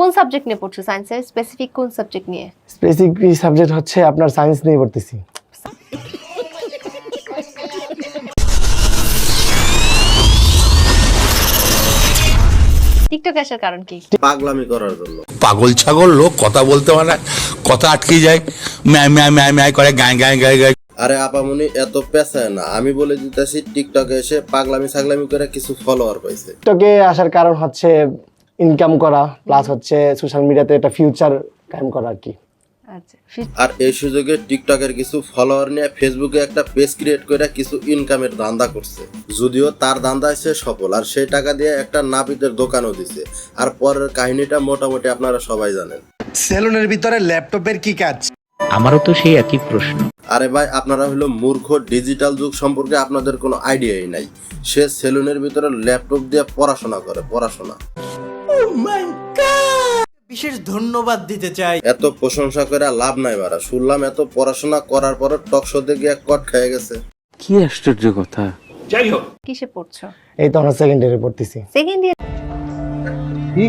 কোন সাবজেক্ট নিয়ে পড়ছো? সায়েন্সের স্পেসিফিক কোন সাবজেক্ট নিয়ে? স্পেসিফিক সাবজেক্ট হচ্ছে আপনার সায়েন্স নিয়ে পড়তেছি। টিকটকে আসার কারণ কি? পাগলামি করার জন্য। পাগল ছাগল লোক কথা বলতে মানে কথা আটকে যায়, ম্যায় ম্যায় ম্যায় ম্যায় করে গায় গায় গায় গায়। আরে আপামনি এত পেছায় না, আমি বলে দিতেছি টিকটকে এসে পাগলামি ছাগলামি করে কিছু ফলোয়ার পাইছে। টিকটকে আসার কারণ হচ্ছে ইনকাম করা, প্লাস হচ্ছে সোশ্যাল মিডিয়াতে একটা ফিউচার কায়েম করা আর কি। আচ্ছা, আর এই সুযোগে টিকটকের কিছু ফলোয়ার নিয়ে ফেসবুকে একটা পেজ ক্রিয়েট করে কিছু ইনকামের ধান্দা করছে। যদিও তার ধান্দায় সে সফল, আর সেই টাকা দিয়ে একটা নাপিতের দোকানও দিছে। আর পরের কাহিনীটা মোটামুটি আপনারা সবাই জানেন। সেলুনের ভিতরে ল্যাপটপের কি কাজ? আমারও তো সেই একই প্রশ্ন। আরে ভাই, আপনারা হলো মূর্খ, ডিজিটাল যুগ সম্পর্কে আপনাদের কোনো আইডিয়াই নাই। সে সেলুনের ভিতরে ল্যাপটপ দিয়ে পড়াশোনা করে, পড়াশোনা। বিশেষ ধন্যবাদ দিতে চাই। এত প্রশংসা করে লাভ নাই বাড়া। শুনলাম এত পড়াশোনা করার পর টক শোতে গিয়ে কট খেয়ে গেছে। কি আশ্চর্য কথা। কিসে পড়ছো? এই তো আমরা সেকেন্ড ইয়ারে পড়তেছি। Second year. কি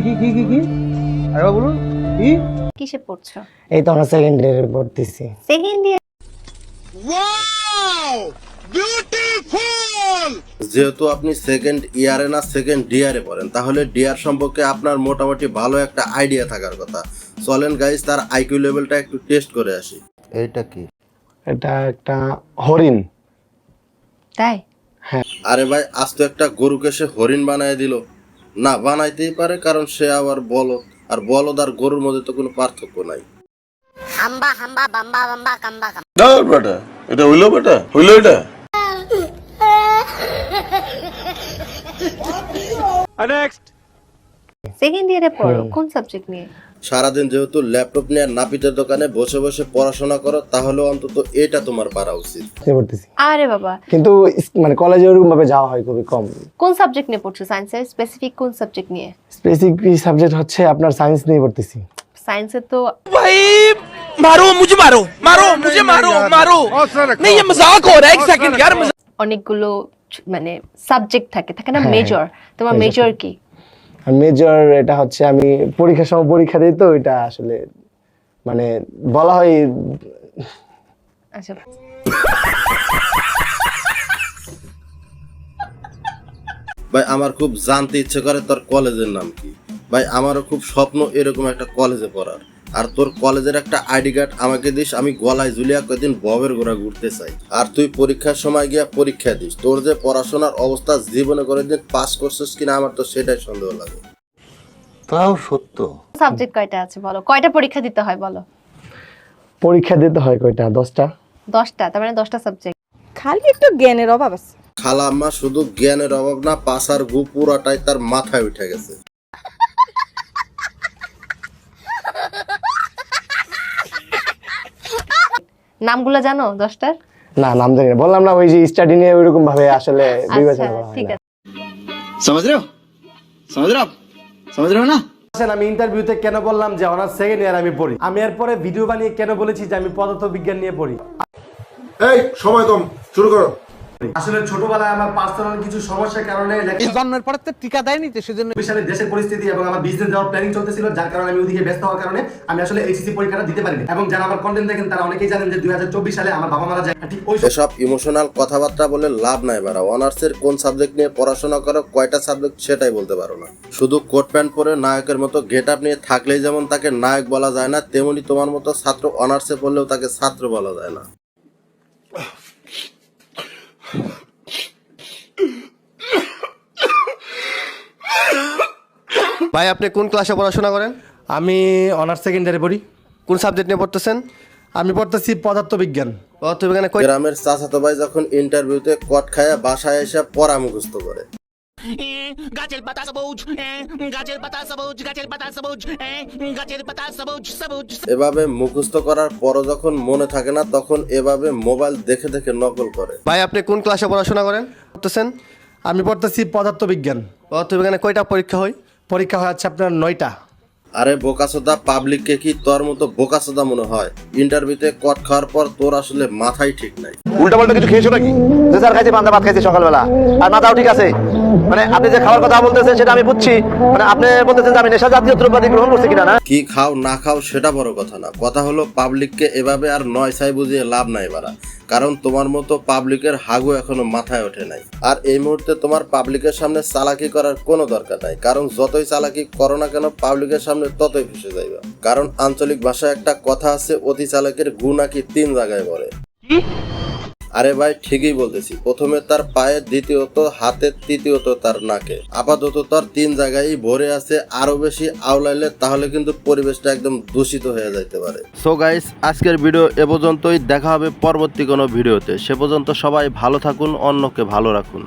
আরে বলুন কি? কিসে পড়ছো? এই তো আমরা সেকেন্ড ইয়ারে পড়তেছি। Second year. যেহেতু আপনি সেকেন্ড ইয়ারে না সেকেন্ড ডিয়ারে পড়েন, তাহলে ডিয়ার সম্পর্কে আপনার মোটামুটি ভালো একটা আইডিয়া থাকার কথা। চলেন গাইস, তার আইকিউ লেভেলটা একটু টেস্ট করে আসি। এইটা কি? এটা একটা হরিণ। তাই? আরে ভাই, আজ তো একটা গরুকে সে হরিণ বানায় দিল। না, বানাইতেই পারে, কারণ সে আবার বলদ, আর বলদ আর গরুর মধ্যে তো কোনো পার্থক্য নাই। হাম্বা হাম্বা বাম্বা বাম্বা কাম্বা কাম্বা। না বেটা, এটা হইলো এটা। সেকেন্ড ইয়ারে পড়ো, কোন সাবজেক্ট নিয়ে? সারাদিন যেহেতু ল্যাপটপ নিয়ে নাপিতের দোকানে বসে বসে পড়াশোনা করো, তাহলে অন্তত এটা তোমার পারা উচিত। পড়তেছি। আরে বাবা, কিন্তু মানে কলেজে ওরকম ভাবে যাওয়া হয় খুবই কম। কোন সাবজেক্ট নিয়ে পড়ছো? সায়েন্সের স্পেসিফিক কোন সাবজেক্ট নিয়ে? স্পেসিফিক সাবজেক্ট হচ্ছে আপনার সায়েন্স নিয়ে পড়তেছি। সায়েন্সে তো भाई मारो मुझे मारो नहीं ये मजाक हो रहा है एक सेकंड यार। অনেকগুলো মানে সাবজেক্ট থাকে না, মেজর। তোমার মেজর কি? আর মেজর এটা হচ্ছে আমি পরীক্ষার সময় পরীক্ষা দিই, তো এটা আসলে মানে বলা হয়। আচ্ছা, ভাই আমার খুব জানতে ইচ্ছে করে তোর কলেজের নাম কি। ভাই আমারও খুব স্বপ্ন এরকম একটা কলেজে পড়ার। আর তোর কলেজের একটা আইডি কার্ড আমাকে দিস, আমি গলায় ঝুলিয়া কয়েকদিন ববের গোড়া ঘুরতে চাই। আর তুই পরীক্ষার সময় গিয়া পরীক্ষা দিস। তোর যে পড়াশোনার অবস্থা, জীবনে করে দিন পাস করছিস কিনা আমার তো সেটাই সন্দেহ লাগে। তাও সত্য। সাবজেক্ট কয়টা আছে বলো? কয়টা পরীক্ষা দিতে হয় বলো? পরীক্ষা দিতে হয় কয়টা? 10টা। 10টা, তার মানে 10টা সাবজেক্ট। খালি একটু জ্ঞানের অভাব আছে। খালাম্মা শুধু জ্ঞানের অভাব না, পাসার গু পুরাটাই তার মাথায় উঠে গেছে। নামগুলো জানো 10টার? না, নাম জানি না। বললাম না, ওই যে স্টাডি নিয়ে ওইরকম ভাবে আসলে বিবেচনা করা হয় ঠিক না। আছে। समझ रहे हो ना? আমি ইন্টারভিউতে কেন বললাম যে অনার্স সেকেন্ড ইয়ার আমি পড়ি? আমি এরপরে ভিডিও বানিয়ে কেন বলেছি যে আমি পদার্থবিজ্ঞান নিয়ে পড়ি? এই সময় কম, শুরু করো। আসলে ছোটবেলায় আমার পার্সোনাল কিছু সমস্যার কারণে জন্মের পরে তো টিকা দেয়নি, তো সেজন্য বিশাল দেশের পরিস্থিতি এবং আমার বিজনেস যাওয়ার প্ল্যানিং চলতেছিল, যার কারণে আমি ওদিকে ব্যস্ত হওয়ার কারণে আমি আসলে এইচএসসি পরীক্ষাটা দিতে পারিনি। এবং যারা আমার কন্টেন্ট দেখেন তারা অনেকেই জানেন যে 2024 সালে আমার বাবা মারা যায়। ঠিক ওই এসব ইমোশনাল কথাবার্তা বলে লাভ নাই বাড়া। অনার্সের কোন সাবজেক্ট নিয়ে পড়াশোনা করো, কয়টা সাবজেক্ট সেটাই বলতে পারো না। শুধু কোট প্যান্ট পরে নায়কের মতো গেট আপ নিয়ে থাকলেই যেমন তাকে নায়ক বলা যায় না, তেমনি তোমার মতো ছাত্র অনার্সে পড়লেও তাকে ছাত্র বলা যায় না। ভাই আপনি কোন ক্লাসে পড়াশোনা করেন? আমি অনার্স সেকেন্ড ইয়ারে পড়ি। কোন সাবজেক্ট নিয়ে পড়তেছেন? আমি পড়তেছি পদার্থবিজ্ঞান। পদার্থবিজ্ঞানে কই? গ্রামের চাচাতো ভাই যখন ইন্টারভিউতে কট খায়া বাসায় এসে পড়া মুখস্থ করে। গাছের পাতা সবুজ, গাছের পাতা সবুজ, গাছের পাতা সবুজ, গাছের পাতা সবুজ সবুজ। এভাবে মুখস্থ করার পরও যখন মনে থাকে না, তখন এভাবে মোবাইল দেখে দেখে নকল করে। ভাই আপনি কোন ক্লাসে পড়াশোনা করেন করতেছেন? আমি পড়তেছি পদার্থবিজ্ঞান। পদার্থবিজ্ঞানে কয়টা পরীক্ষা হয়? পরীক্ষা হয় হচ্ছে আপনার 9টা। আরে বোকাচোদা, পাবলিককে কি তোর মতো বোকাচোদা মনে হয়? ইন্টারভিউতে কট খাওয়ার পর তোর আসলে মাথাই ঠিক নাই। উল্টা পাল্টা কিছু খেয়েছো নাকি? যে স্যার খাইছে পান্তা ভাত খাইছে সকালবেলা, আর মাথাও ঠিক আছে। মানে আপনি যে খাওয়ার কথা বলতেছেন সেটা আমি বুঝছি, মানে আপনি বলতেছেন যে আমি নেশা জাতীয় দ্রব্যাদি গ্রহণ করছি কিনা, না? কি খাও না খাও সেটা বড় কথা না, কথা হলো পাবলিককে এভাবে আর নয় ছাই বুঝিয়ে লাভ নাই বাড়া। কারণ তোমার মতো পাবলিকের হাগু এখনো মাথায় ওঠে নাই। আর এই মুহূর্তে তোমার পাবলিকের সামনে চালাকি করার কোনো দরকার নাই, কারণ যতই চালাকি করো না কেন পাবলিকের সামনে ততই ফেসে যাইবা। কারণ আঞ্চলিক ভাষায় একটা কথা আছে, অতি চালাকের গু নাকি 3 জায়গায় পড়ে। আরে ভাই ঠিকই বলতেছি, প্রথমে তার পায়ে, দ্বিতীয়ত হাতে, তৃতীয়ত তার নাকে। আপাতত তার 3 জায়গায় ভরে আছে, আরো বেশি আওলাইলে তাহলে কিন্তু পরিবেশটা একদম দূষিত হয়ে যাইতে পারে। সো গাইস, আজকের ভিডিও এ পর্যন্তই। দেখা হবে পরবর্তী কোনো ভিডিওতে। সে পর্যন্ত সবাই ভালো থাকুন, অন্যকে ভালো রাখুন।